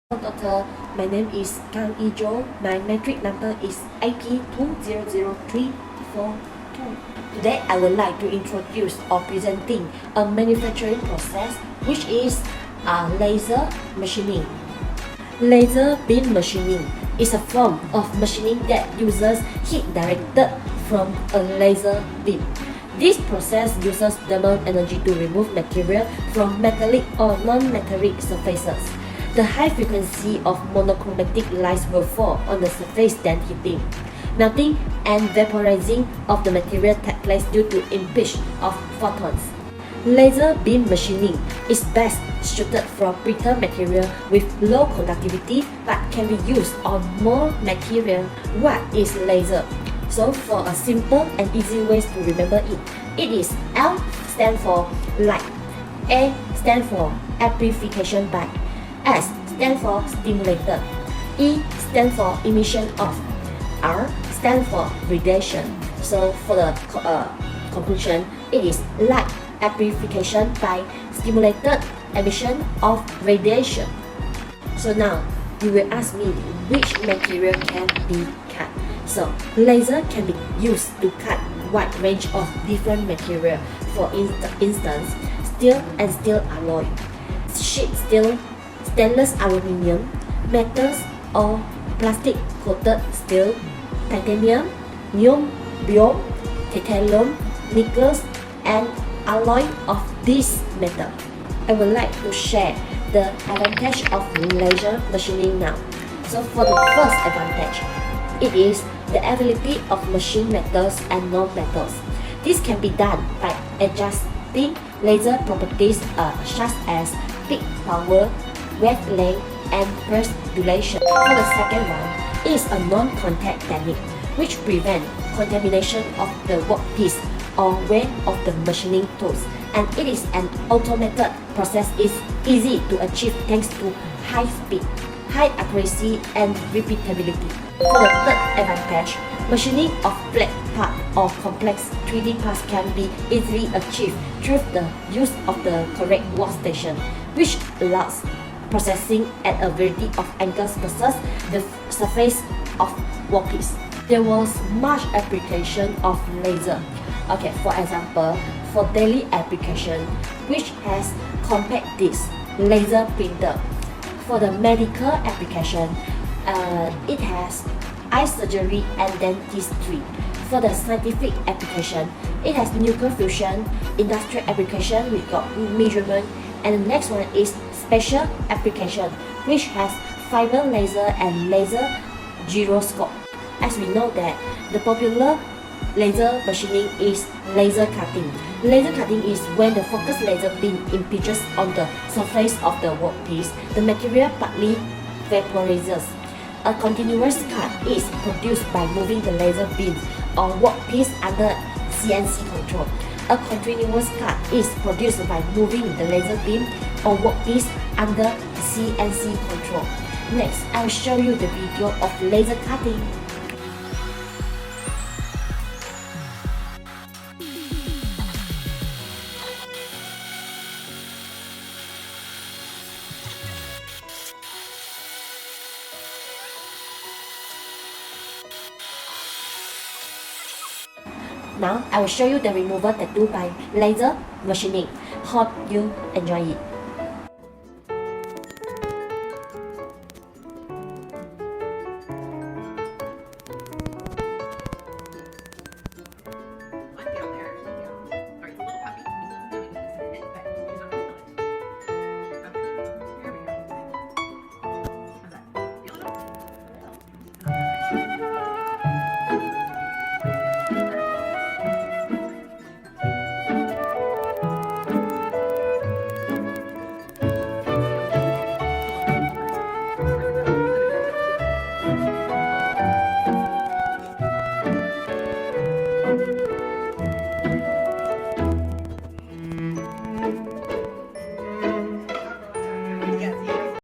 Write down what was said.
Doctor, my name is Kang Ijo. My metric number is AP200342. Today I would like to introduce or presenting a manufacturing process which is laser machining. Laser beam machining is a form of machining that uses heat directed from a laser beam. This process uses thermal energy to remove material from metallic or non-metallic surfaces. The high frequency of monochromatic lights will fall on the surface, then heating, melting, and vaporizing of the material take place due to impinge of photons. Laser beam machining is best suited for brittle material with low conductivity but can be used on more material. What is laser? So for a simple and easy ways to remember it, it is L stand for light, A stand for amplification by, S stand for stimulated, E stand for emission of, R stand for radiation. So for the conclusion, it is light amplification by stimulated emission of radiation. So now you will ask me which material can be cut. So laser can be used to cut wide range of different material. For instance, steel and steel alloy, sheet steel, stainless aluminum, metals or plastic coated steel, titanium, niobium, titanium, nickels, and alloy of this metal. I would like to share the advantage of laser machining now. So for the first advantage, it is the availability of machine metals and non-metals. This can be done by adjusting laser properties such as peak power, wavelength, and burst duration. For the second one, it is a non-contact technique which prevents contamination of the workpiece or weight of the machining tools, and it is an automated process. Is easy to achieve thanks to high speed, high accuracy, and repeatability. For the third advantage, machining of flat part or complex 3D parts can be easily achieved through the use of the correct workstation, which allows processing at a variety of angles versus the surface of workpiece. There was much application of laser. Okay, for example, for daily application, which has compact disc, laser printer. For the medical application, it has eye surgery and dentistry. For the scientific application, it has nuclear fusion, industrial application with measurement, and the next one is special application, which has fiber laser and laser gyroscope. As we know that the popular laser machining is laser cutting. Laser cutting is when the focused laser beam impinges on the surface of the workpiece. The material partly vaporizes. A continuous cut is produced by moving the laser beam or workpiece under CNC control. A continuous cut is produced by moving the laser beam or workpiece under CNC control. Next, I will show you the video of laser cutting. Now, I will show you the removal tattoo by laser machining. Hope you enjoy it.